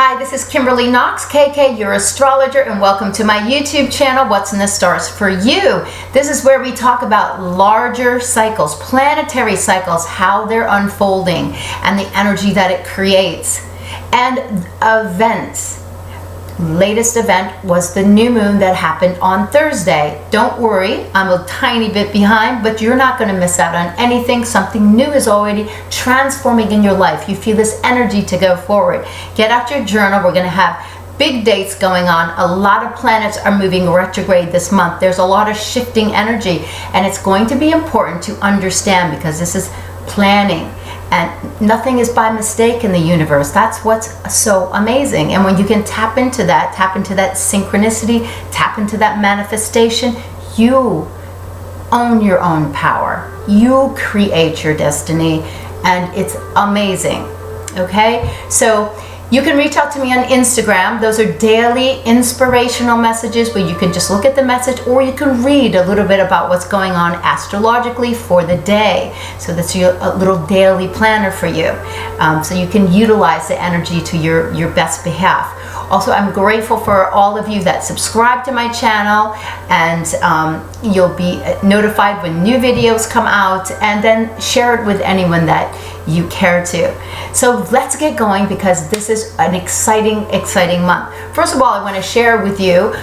Hi, this is Kimberly Knox, KK, your astrologer, and welcome to my YouTube channel, What's in the Stars for You. This is where we talk about larger cycles, planetary cycles, how they're unfolding, and the energy that it creates, and events. Latest event was the new moon that happened on Thursday. Don't worry, I'm a tiny bit behind, but you're not going to miss out on anything. Something new is already transforming in your life. You feel this energy to go forward. Get out your journal. We're going to have big dates going on. A lot of planets are moving retrograde this month. There's a lot of shifting energy, and it's going to be important to understand because this is planning. And nothing is by mistake in the universe. That's what's so amazing. And when you can tap into that synchronicity, tap into that manifestation, you own your own power. You create your destiny, and it's amazing. Okay? So you can reach out to me on Instagram. Those are daily inspirational messages where you can just look at the message, or you can read a little bit about what's going on astrologically for the day. So that's a little daily planner for you. So you can utilize the energy to your best behalf. Also, I'm grateful for all of you that subscribe to my channel, and you'll be notified when new videos come out, and then share it with anyone that you care to. So let's get going because this is an exciting month. First of all, I want to share with you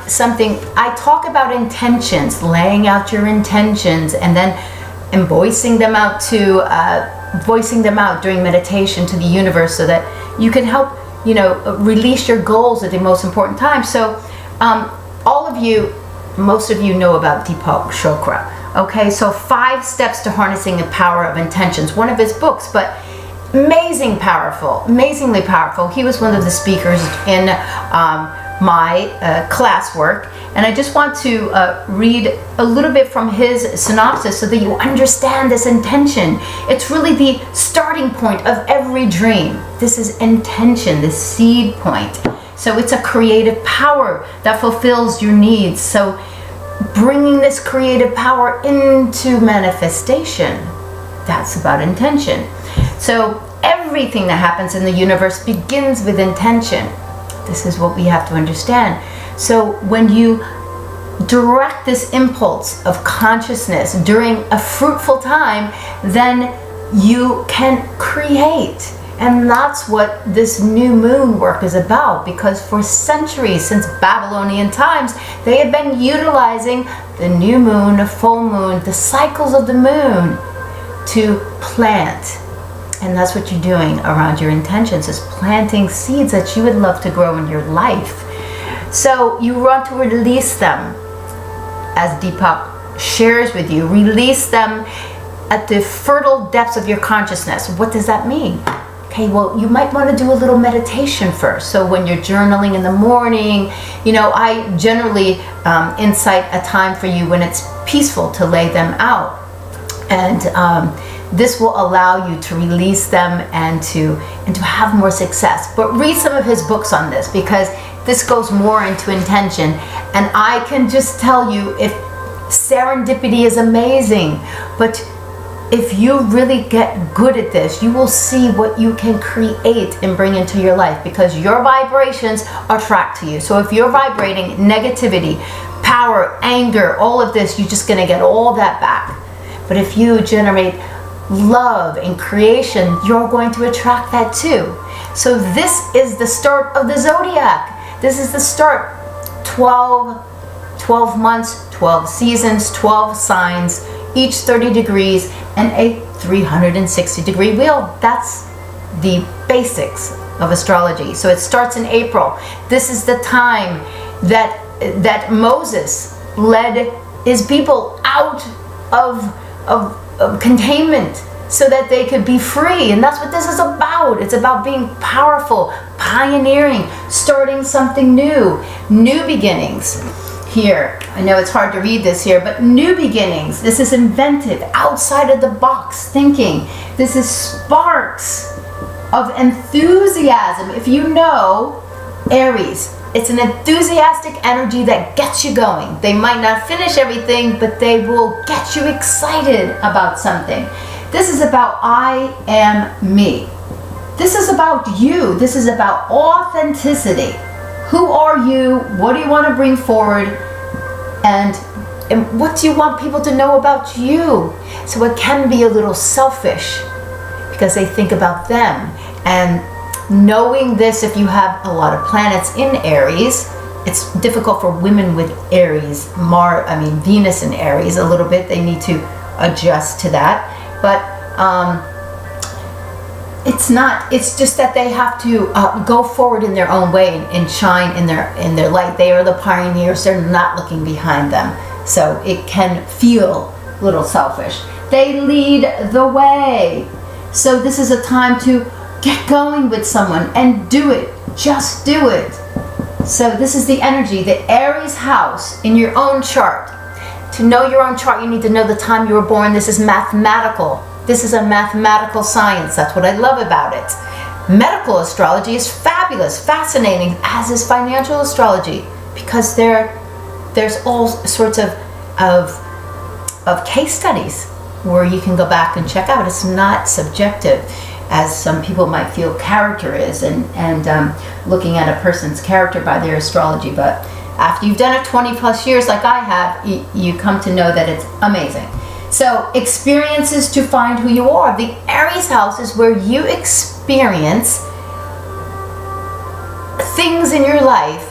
something. I talk about intentions, laying out your intentions, and then voicing them out during meditation to the universe so that you can help release your goals at the most important time. So most of you know about Deepak Chopra. Okay, so 5 steps to harnessing the power of intentions. One of his books, but amazingly powerful. He was one of the speakers in my classwork, and I just want to read a little bit from his synopsis so that you understand this intention. It's really the starting point of every dream. This is intention, the seed point. So it's a creative power that fulfills your needs. So bringing this creative power into manifestation, that's about intention. So everything that happens in the universe begins with intention. This is what we have to understand. So when you direct this impulse of consciousness during a fruitful time, then you can create. And that's what this new moon work is about, because for centuries, since Babylonian times, they have been utilizing the new moon, the full moon, the cycles of the moon to plant. And that's what you're doing around your intentions, is planting seeds that you would love to grow in your life. So you want to release them, as Deepak shares with you, release them at the fertile depths of your consciousness. What does that mean? Okay, well, you might want to do a little meditation first. So when you're journaling in the morning, I generally incite a time for you when it's peaceful to lay them out. And this will allow you to release them and to have more success. But read some of his books on this, because this goes more into intention. And I can just tell you, if serendipity is amazing, but if you really get good at this, you will see what you can create and bring into your life, because your vibrations attract to you. So if you're vibrating negativity, power, anger, all of this, you're just going to get all that back. But if you generate love and creation, you're going to attract that too. So this is the start of the zodiac. This is the start. 12 months, 12 seasons, 12 signs, each 30 degrees, and a 360-degree wheel. That's the basics of astrology. So it starts in April. This is the time that Moses led his people out of containment so that they could be free. And that's what this is about. It's about being powerful, pioneering, starting something new beginnings. Here, I know it's hard to read this here, but new beginnings. This is inventive, outside of the box thinking. This is sparks of enthusiasm. If you know Aries, it's an enthusiastic energy that gets you going. They might not finish everything, but they will get you excited about something. This is about I am me. this is about you. This is about authenticity. Who are you? What do you want to bring forward? And what do you want people to know about you? So it can be a little selfish because they think about them. And knowing this, if you have a lot of planets in Aries, it's difficult for women with Aries, Venus in Aries a little bit. They need to adjust to that. But it's just that they have to go forward in their own way and shine in their light. They are the pioneers. They're not looking behind them. So it can feel a little selfish. They lead the way. So this is a time to get going with someone and do it. Just do it. So this is the energy, the Aries house in your own chart. To know your own chart, you need to know the time you were born. This is mathematical. This is a mathematical science. That's what I love about it. Medical astrology is fabulous, fascinating, as is financial astrology, because there's all sorts of case studies where you can go back and check out. It's not subjective, as some people might feel character is, and looking at a person's character by their astrology. But after you've done it 20 plus years like I have, you come to know that it's amazing. So experiences to find who you are. The Aries house is where you experience things in your life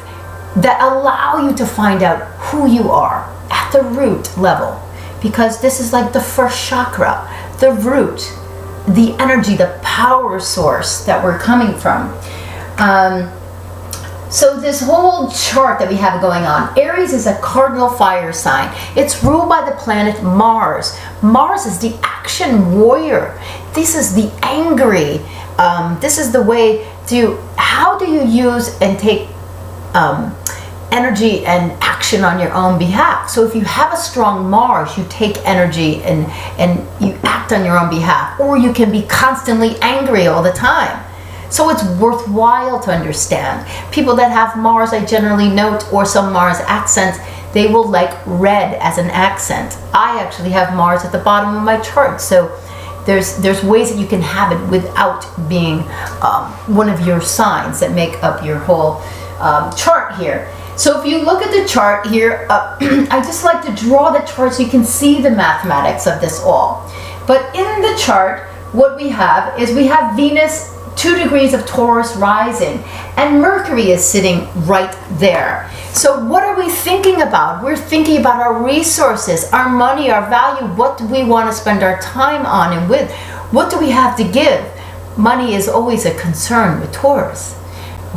that allow you to find out who you are at the root level, because this is like the first chakra, the root, the energy, the power source that we're coming from. So this whole chart that we have going on, Aries is a cardinal fire sign. It's ruled by the planet Mars. Mars is the action warrior. This is the angry. This is the way to, how do you use and take energy and action on your own behalf? So if you have a strong Mars, you take energy and you act on your own behalf, or you can be constantly angry all the time. So it's worthwhile to understand. People that have Mars, I generally note, or some Mars accents, they will like red as an accent. I actually have Mars at the bottom of my chart. So there's ways that you can have it without being one of your signs that make up your whole chart here. So if you look at the chart here, I just like to draw the chart so you can see the mathematics of this all. But in the chart, what we have is we have Venus 2 degrees of Taurus rising, and Mercury is sitting right there. So what are we thinking about? We're thinking about our resources, our money, our value. What do we want to spend our time on and with? What do we have to give? Money is always a concern with Taurus.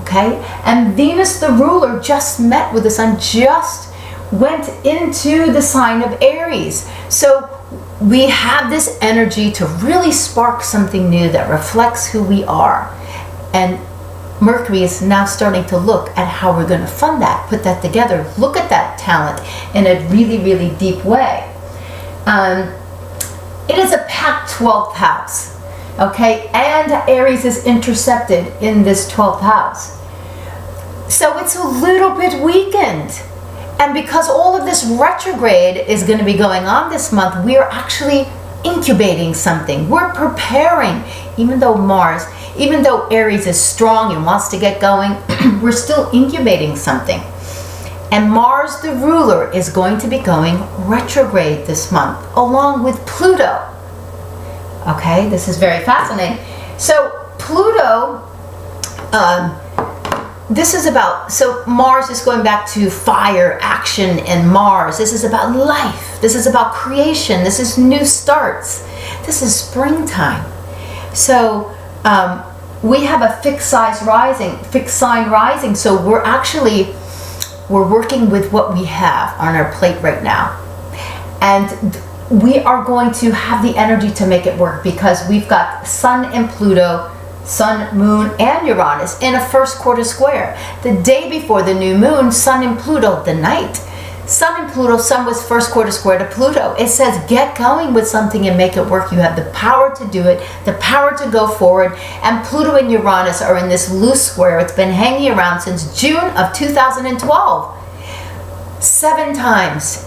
Okay? And Venus, the ruler, just met with the sun, just went into the sign of Aries. So we have this energy to really spark something new that reflects who we are. And Mercury is now starting to look at how we're going to fund that, put that together, look at that talent in a really, really deep way. It is a packed 12th house, okay? And Aries is intercepted in this 12th house. So it's a little bit weakened. And because all of this retrograde is going to be going on this month, we're actually incubating something. We're preparing. Even though Aries is strong and wants to get going, we're still incubating something. And Mars, the ruler, is going to be going retrograde this month, along with Pluto. Okay, this is very fascinating. So Pluto, this is about, so Mars is going back to fire, action, and Mars. This is about life. This is about creation. This is new starts. This is springtime. So we have a fixed sign rising. So we're working with what we have on our plate right now. And we are going to have the energy to make it work, because we've got Sun and Pluto, Sun, Moon, and Uranus in a first quarter square. The day before the new moon, Sun and Pluto, the night. Sun and Pluto, Sun was first quarter square to Pluto. It says get going with something and make it work. You have the power to do it, the power to go forward. And Pluto and Uranus are in this loose square. It's been hanging around since June of 2012. 7 times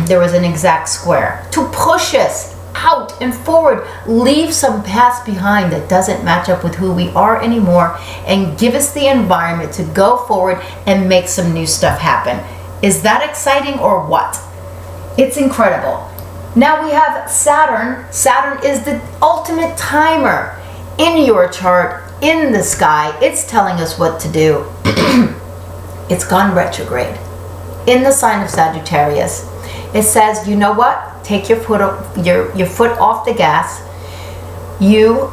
there was an exact square to push us out and forward, leave some past behind that doesn't match up with who we are anymore, and give us the environment to go forward and make some new stuff happen. Is that exciting or what? It's incredible. Now we have Saturn. Saturn is the ultimate timer in your chart, in the sky. It's telling us what to do. It's gone retrograde in the sign of Sagittarius. It says, you know what? Take your foot off the gas. You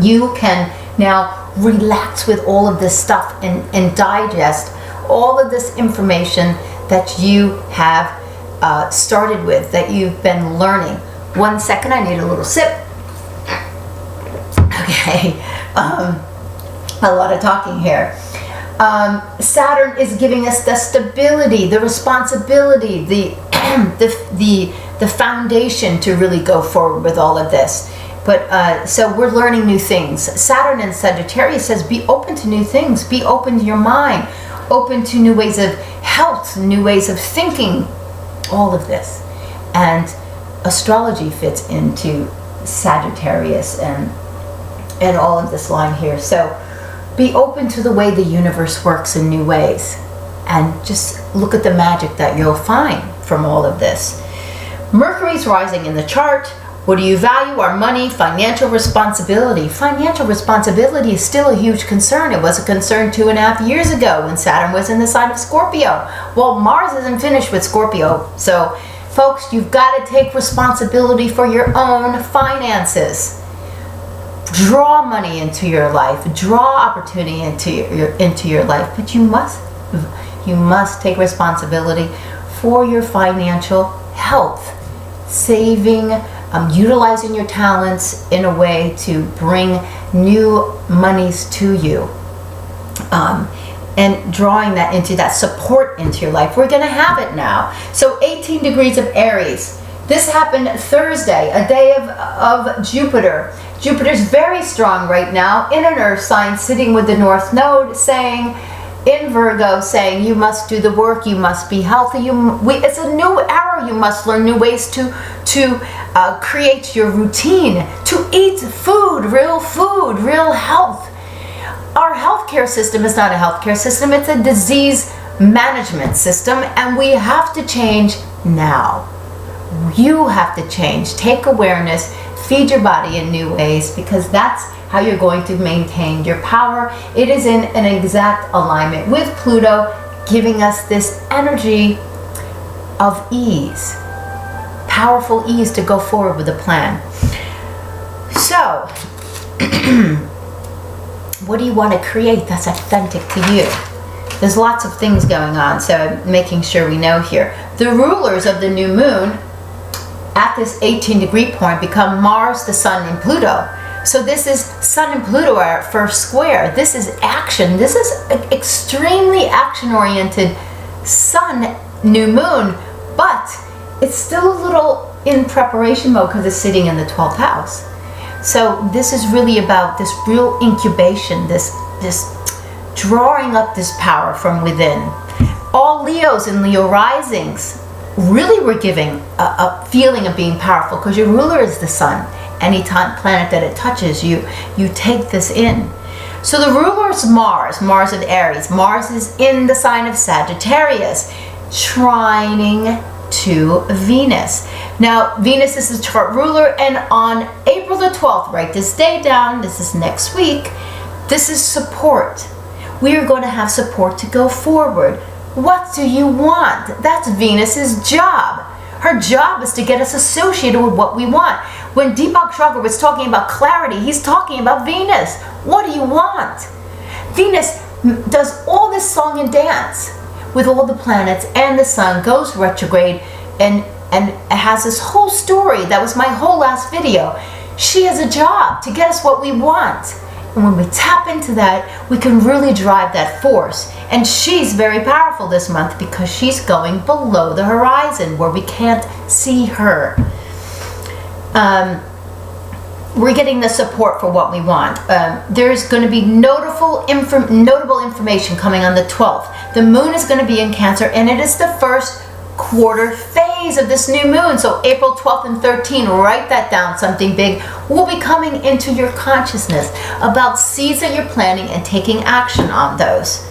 you can now relax with all of this stuff and digest all of this information that you have started with, that you've been learning. 1 second, I need a little sip. Okay, a lot of talking here. Saturn is giving us the stability, the responsibility, the foundation to really go forward with all of this. But so we're learning new things. Saturn in Sagittarius says, be open to new things, be open to your mind, open to new ways of health, new ways of thinking, all of this. And astrology fits into Sagittarius and all of this line here. So be open to the way the universe works in new ways, and just look at the magic that you'll find from all of this. Mercury's rising in the chart. What do you value? Our money, financial responsibility. Financial responsibility is still a huge concern. It was a concern 2.5 years ago when Saturn was in the sign of Scorpio. Well, Mars isn't finished with Scorpio. So, folks, you've got to take responsibility for your own finances. Draw money into your life. Draw opportunity into your life. But you must take responsibility for your financial health. Saving, utilizing your talents in a way to bring new monies to you, and drawing that into that support into your life. We're going to have it now. So 18 degrees of Aries. This happened Thursday, a day of Jupiter. Jupiter's very strong right now in an earth sign, sitting with the North Node, saying, in Virgo, saying you must do the work, you must be healthy. It's a new era. You must learn new ways to create your routine, to eat food, real health. Our healthcare system is not a healthcare system. It's a disease management system, and we have to change now. You have to change. Take awareness. Feed your body in new ways, because that's how you're going to maintain your power. It is in an exact alignment with Pluto, giving us this energy of ease, powerful ease to go forward with a plan. So, what do you want to create that's authentic to you? There's lots of things going on, so I'm making sure we know here. The rulers of the new moon at this 18-degree point become Mars, the Sun, and Pluto. So this is Sun and Pluto are at first square. This is action. This is an extremely action-oriented Sun new moon, but it's still a little in preparation mode because it's sitting in the 12th house. So this is really about this real incubation, this drawing up this power from within. All Leos and Leo risings really were giving a feeling of being powerful, because your ruler is the Sun. Any planet that it touches, you take this in. So the ruler is Mars of Aries. Mars is in the sign of Sagittarius, trining to Venus. Now, Venus is the chart ruler, and on April the 12th, write this day down, this is next week, this is support. We are going to have support to go forward. What do you want? That's Venus's job. Her job is to get us associated with what we want. When Deepak Chopra was talking about clarity, he's talking about Venus. What do you want? Venus does all this song and dance with all the planets, and the Sun goes retrograde and has this whole story. That was my whole last video. She has a job to get us what we want. And when we tap into that, we can really drive that force. And she's very powerful this month because she's going below the horizon where we can't see her. We're getting the support for what we want. There's going to be notable information coming on the 12th. The moon is going to be in Cancer, and it is the first quarter phase of this new moon. So April 12th and 13th, write that down. Something big will be coming into your consciousness about seeds that you're planting and taking action on those.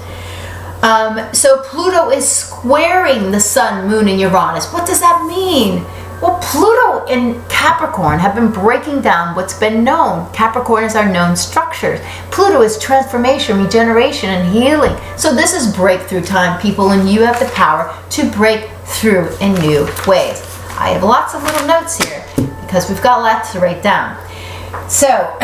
So Pluto is squaring the Sun, Moon, and Uranus. What does that mean? Well, Pluto and Capricorn have been breaking down what's been known. Capricorn is our known structures. Pluto is transformation, regeneration, and healing. So this is breakthrough time, people, and you have the power to break through in new ways. I have lots of little notes here because we've got lots to write down. So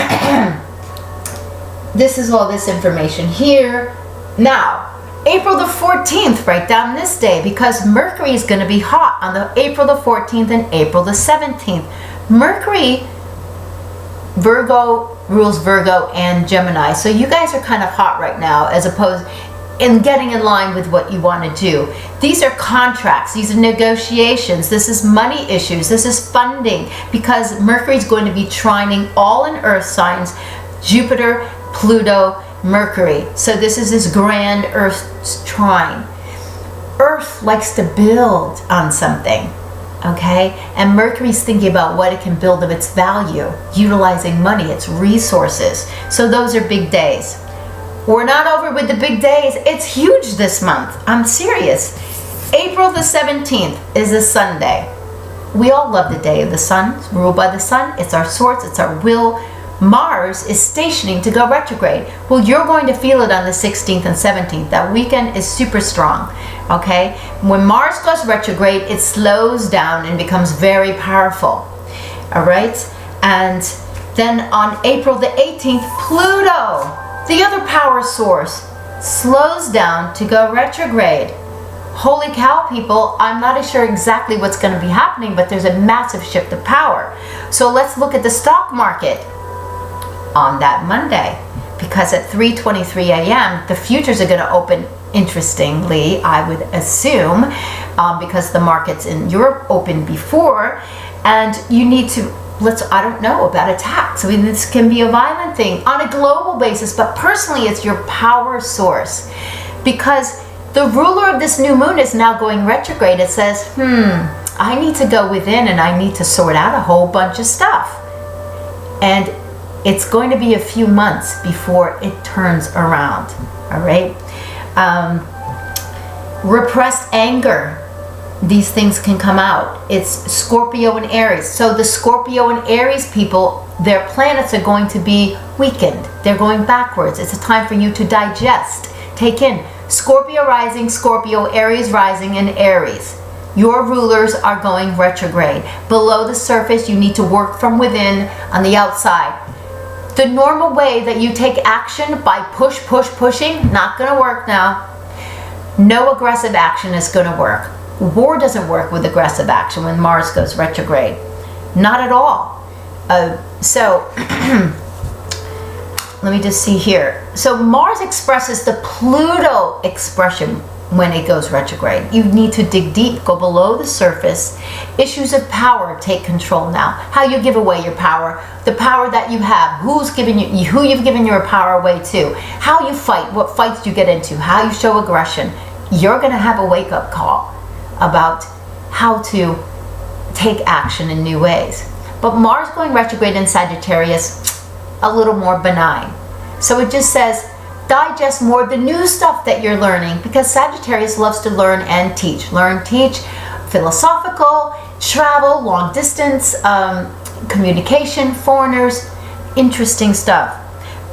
this is all this information here. Now, April the 14th, write down this day because Mercury is going to be hot on the April the 14th and April the 17th. Mercury, Virgo, rules Virgo and Gemini. So you guys are kind of hot right now as opposed in getting in line with what you want to do. These are contracts. These are negotiations. This is money issues. This is funding because Mercury is going to be trining all in earth signs, Jupiter, Pluto, Mercury. So this is this grand Earth trine. Earth likes to build on something, okay? And Mercury's thinking about what it can build of its value, utilizing money, its resources. So those are big days. We're not over with the big days. It's huge this month. I'm serious. April the 17th is a Sunday. We all love the day of the sun. It's ruled by the sun. It's our source. It's our will. Mars is stationing to go retrograde. Well, you're going to feel it on the 16th and 17th. That weekend is super strong, okay? When Mars goes retrograde, it slows down and becomes very powerful, all right? And then on April the 18th, Pluto, the other power source, slows down to go retrograde. Holy cow, people, I'm not sure exactly what's going to be happening, but there's a massive shift of power. So let's look at the stock market on that Monday, because at 3:23 a.m. the futures are going to open interestingly, I would assume, because the markets in Europe opened before, and you need to, I don't know about attacks. I mean, this can be a violent thing on a global basis, but personally it's your power source, because the ruler of this new moon is now going retrograde. It says, I need to go within and I need to sort out a whole bunch of stuff. And it's going to be a few months before it turns around, all right? Repressed anger, these things can come out. It's Scorpio and Aries. So the Scorpio and Aries people, their planets are going to be weakened. They're going backwards. It's a time for you to digest, take in. Scorpio rising, Scorpio, Aries rising, and Aries. Your rulers are going retrograde. Below the surface, you need to work from within on the outside. The normal way that you take action by pushing, not going to work now. No aggressive action is going to work. War doesn't work with aggressive action when Mars goes retrograde. Not at all. Let me just see here. So Mars expresses the Pluto expression when it goes retrograde. You need to dig deep, go below the surface. Issues of power take control now. How you give away your power, the power that you have, who you've given your power away to, how you fight, what fights you get into, how you show aggression. You're going to have a wake-up call about how to take action in new ways. But Mars going retrograde in Sagittarius, a little more benign. So it just says, digest more of the new stuff that you're learning, because Sagittarius loves to learn and teach. Learn, teach, philosophical, travel, long distance, communication, foreigners, interesting stuff.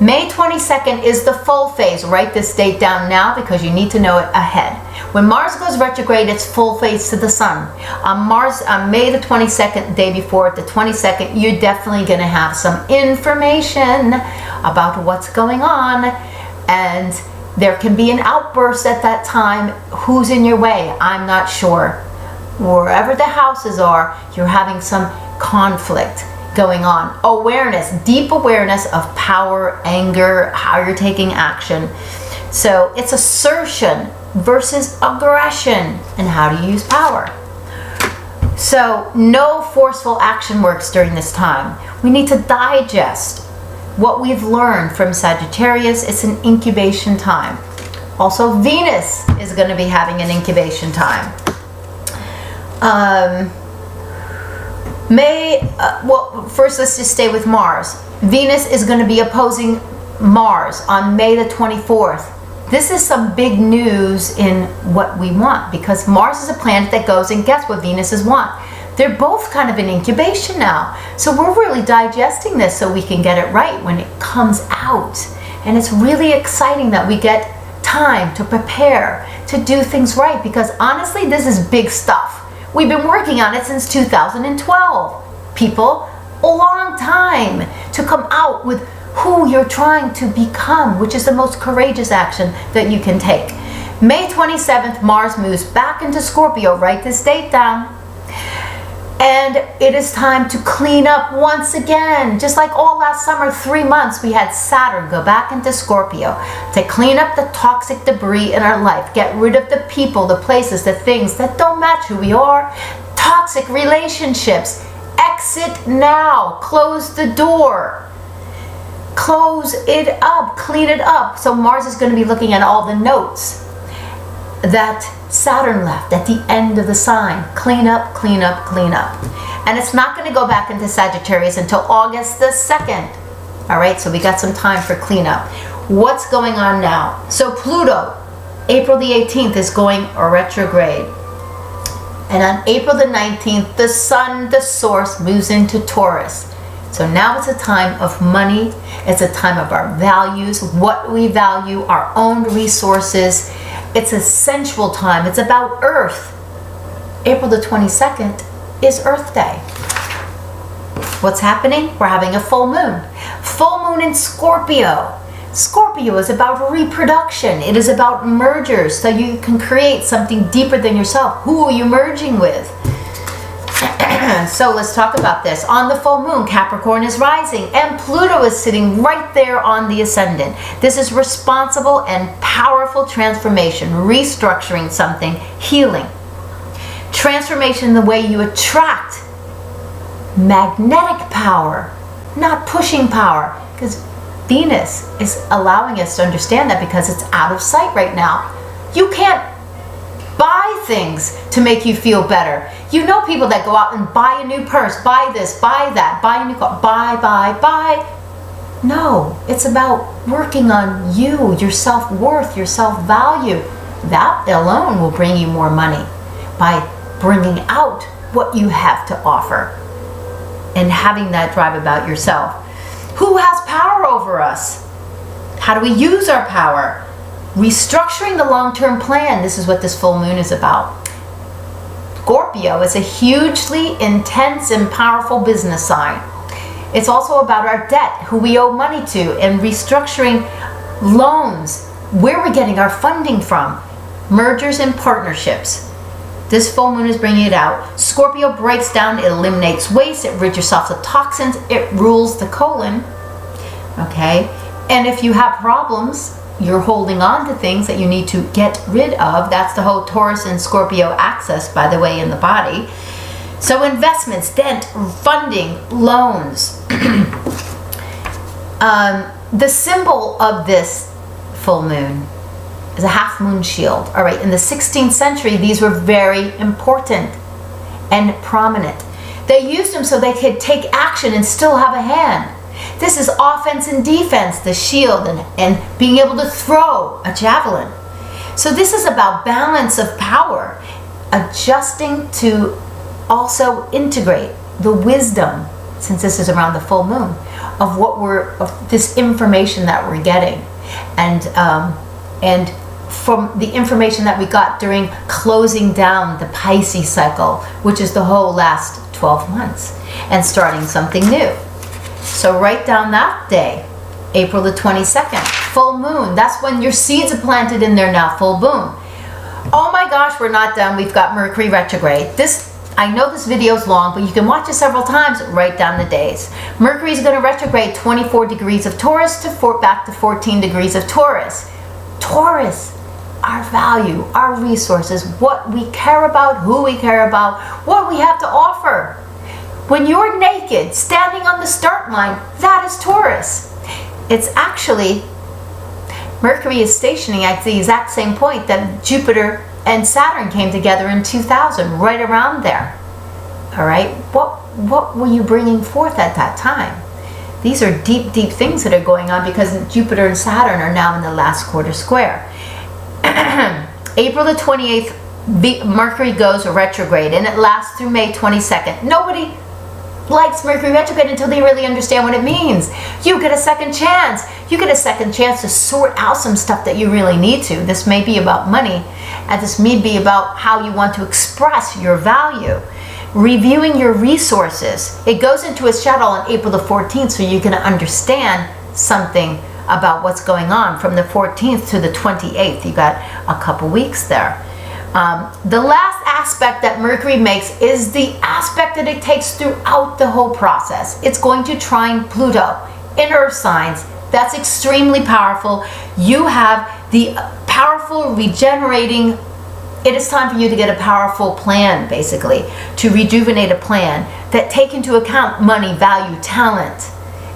May 22nd is the full phase. Write this date down now because you need to know it ahead. When Mars goes retrograde, it's full phase to the sun. On May the 22nd, day before the 22nd, you're definitely going to have some information about what's going on. And there can be an outburst at that time. Who's in your way? I'm not sure. Wherever the houses are, you're having some conflict going on. Awareness, deep awareness of power, anger, how you're taking action. So it's assertion versus aggression and how to use power. So no forceful action works during this time. We need to digest what we've learned from Sagittarius. It's an incubation time. Also, Venus is going to be having an incubation time. Well, first let's just stay with Mars. Venus is going to be opposing Mars on May the 24th. This is some big news in what we want, because Mars is a planet that goes, and guess what Venus want? They're both kind of in incubation now. So we're really digesting this so we can get it right when it comes out. And it's really exciting that we get time to prepare, to do things right, because honestly, this is big stuff. We've been working on it since 2012. People, a long time to come out with who you're trying to become, which is the most courageous action that you can take. May 27th, Mars moves back into Scorpio. Write this date down. And it is time to clean up once again. Just like all last summer, 3 months, we had Saturn go back into Scorpio to clean up the toxic debris in our life. Get rid of the people, the places, the things that don't match who we are. Toxic relationships. Exit now. Close the door. Close it up. Clean it up. So Mars is going to be looking at all the notes that Saturn left at the end of the sign. Clean up, clean up, clean up. And it's not going to go back into Sagittarius until August the 2nd. All right, so we got some time for cleanup. What's going on now? So Pluto, April the 18th, is going retrograde. And on April the 19th, the sun, the source, moves into Taurus. So now it's a time of money. It's a time of our values, what we value, our own resources. It's a sensual time. It's about Earth. April the 22nd is Earth Day. What's happening? We're having a full moon. Full moon in Scorpio. Scorpio is about reproduction. It is about mergers, so you can create something deeper than yourself. Who are you merging with? So let's talk about this. On the full moon, Capricorn is rising, and Pluto is sitting right there on the ascendant. This is responsible and powerful transformation, restructuring something, healing. Transformation in the way you attract magnetic power, not pushing power, because Venus is allowing us to understand that because it's out of sight right now. You can't buy things to make you feel better. You know people that go out and buy a new purse, buy this, buy that, buy a new car, buy. No, it's about working on you, your self-worth, your self-value. That alone will bring you more money by bringing out what you have to offer and having that drive about yourself. Who has power over us? How do we use our power? Restructuring the long-term plan. This is what this full moon is about. Scorpio is a hugely intense and powerful business sign. It's also about our debt, who we owe money to, and restructuring loans, where we're getting our funding from, mergers and partnerships. This full moon is bringing it out. Scorpio breaks down, it eliminates waste, it rids yourself of toxins, it rules the colon. Okay? And if you have problems, you're holding on to things that you need to get rid of. That's the whole Taurus and Scorpio axis, by the way, in the body. So investments, debt, funding, loans. The symbol of this full moon is a half moon shield. All right, in the 16th century, these were very important and prominent. They used them so they could take action and still have a hand. This is offense and defense, the shield, and being able to throw a javelin. So this is about balance of power, adjusting to also integrate the wisdom, since this is around the full moon, of this information that we're getting, and from the information that we got during closing down the Pisces cycle, which is the whole last 12 months, and starting something new. So write down that day, April the 22nd, full moon. That's when your seeds are planted in there now, full moon. Oh my gosh, we're not done. We've got Mercury retrograde. I know this video is long, but you can watch it several times. Write down the days. Mercury is going to retrograde 24 degrees of Taurus back to 14 degrees of Taurus. Taurus, our value, our resources, what we care about, who we care about, what we have to offer. When you're naked, standing on the start line, that is Taurus. It's actually, Mercury is stationing at the exact same point that Jupiter and Saturn came together in 2000, right around there. All right, what were you bringing forth at that time? These are deep, deep things that are going on because Jupiter and Saturn are now in the last quarter square. April the 28th, Mercury goes retrograde, and it lasts through May 22nd. Nobody likes Mercury retrograde until they really understand what it means. You get a second chance. You get a second chance to sort out some stuff that you really need to. This may be about money, and this may be about how you want to express your value. Reviewing your resources. It goes into its shadow on April the 14th, so you're going to understand something about what's going on from the 14th to the 28th. You got a couple weeks there. The last aspect that Mercury makes is the aspect that it takes throughout the whole process. It's going to trine Pluto in Earth signs. That's extremely powerful. You have the powerful regenerating. It is time for you to get a powerful plan, basically, to rejuvenate a plan that take into account money, value, talent.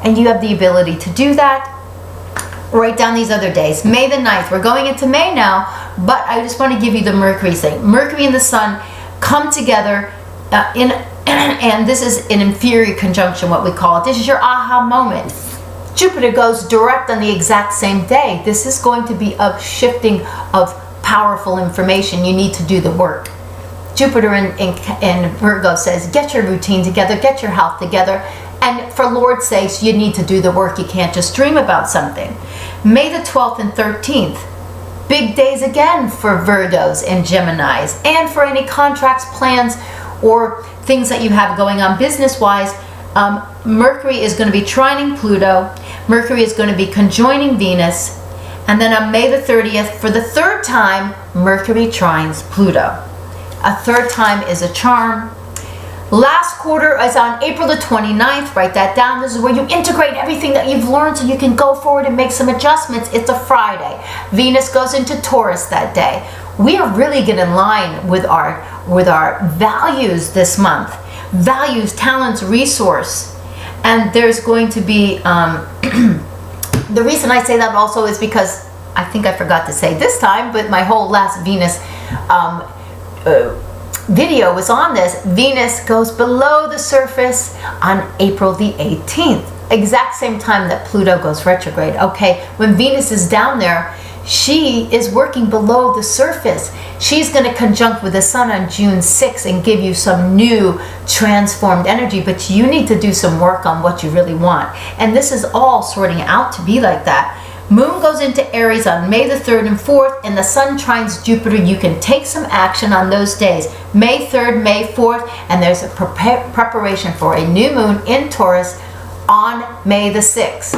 And you have the ability to do that. Write down these other days. May the 9th. We're going into May now, but I just want to give you the Mercury thing. Mercury and the Sun come together and this is an inferior conjunction, what we call it. This is your aha moment. Jupiter goes direct on the exact same day. This is going to be a shifting of powerful information. You need to do the work. Jupiter in Virgo says, get your routine together, get your health together. And for Lord's sakes, you need to do the work. You can't just dream about something. May the 12th and 13th, big days again for Virgos and Geminis, and for any contracts, plans, or things that you have going on business-wise. Mercury is going to be trining Pluto. Mercury is going to be conjoining Venus. And then on May the 30th, for the third time, Mercury trines Pluto. A third time is a charm. Last quarter is on April the 29th. Write that down. This is where you integrate everything that you've learned so you can go forward and make some adjustments. It's a Friday. Venus goes into Taurus that day. We are really getting in line with our values this month. Values, talents, resource. And there's going to be, the reason I say that also is because I think I forgot to say this time, but my whole last Venus video was on this. Venus goes below the surface on April the 18th, exact same time that Pluto goes retrograde. Okay, when Venus is down there, she is working below the surface. She's going to conjunct with the Sun on June 6th and give you some new transformed energy, but you need to do some work on what you really want. And this is all sorting out to be like that. Moon goes into Aries on May the 3rd and 4th, and the Sun trines Jupiter. You can take some action on those days, May 3rd, May 4th, and there's a preparation for a new moon in Taurus on May the 6th.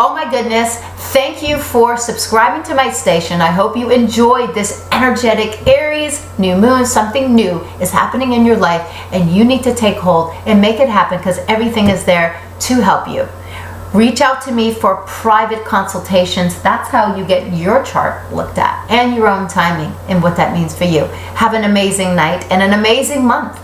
Oh my goodness, thank you for subscribing to my station. I hope you enjoyed this energetic Aries new moon. Something new is happening in your life, and you need to take hold and make it happen because everything is there to help you. Reach out to me for private consultations. That's how you get your chart looked at and your own timing and what that means for you. Have an amazing night and an amazing month.